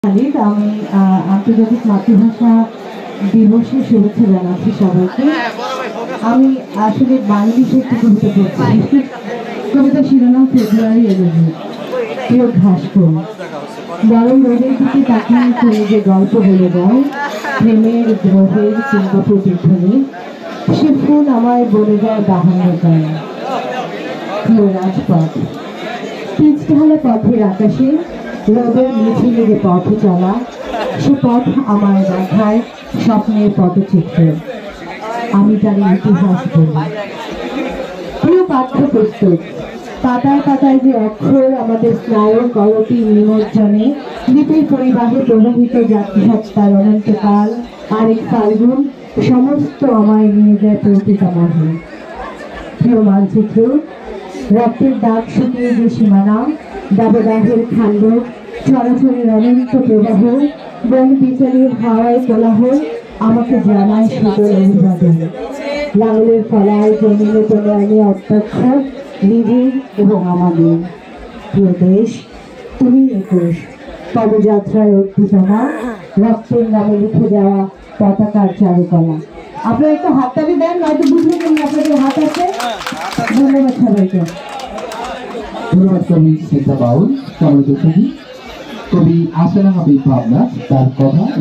খালিদ, আমি আন্তর্জাতিক মাতৃভাষা দিবসের শুভেচ্ছা জানাচ্ছি সবাইকে। আমি আসলে বাংলাদেশে একটি কবিতা পড়ছি। কবিতা শিরোনাম ফেব্রুয়ারি এলোজি। প্রিয় ঘাসফুল, গরম রোদের দিকে তাকিয়ে করে যে গল্প বলে যায়, প্রেমের দ্রোহের কিংবা প্রতিধ্বনি, সে ফুল আমায় বলে যায় বাহান্নতায়। প্রিয় রাজপথ, পিচঢালা পথের আকাশে রোদের মিছিলে যে পথ চলা, সে পথ আমার দেখায় স্বপ্নের পদচিত্র। আমি তার ইতিহাস বলি। প্রিয় পাঠ্যপুস্তক, পাতায় পাতায় যে অক্ষর আমাদের স্নায়ু করতি নিমজ্জনে, লিপির পরিবাহে প্রবাহিত জাতিসত্তার অনন্তকাল আরেক ফাল্গুন সমস্ত আমায় নিয়ে যায় প্রতিতামহে। প্রিয় মানচিত্র, রক্তের দাগ শুকিয়ে যে সীমানা, দাবদাহের খান্ডব, চলাচলের অনন্ত প্রবাহ, বন বিচারের হাওয়ায় কোলাহল আমাকে জানায় শীতল অভিবাদন। লাঙলের ফলায় জমিনে প্রণয়নে অধ্যক্ষ নিজের এবং আমাদের। প্রিয় দেশ, তুমি একুশ পদযাত্রায় উদ্দীপনা, রক্তের নামে লিখে যাওয়া পতাকার চারুকলা। আপনারা একটু হাততালি দেন, নয়তো বুঝবেন না আপনাদের হাত আছে। ধন্যবাদ সবাইকে। ধন্যবাদ কবি সিদ্ধা বাউল, কবি আসানা হাবিব ভাবনা তার কথা।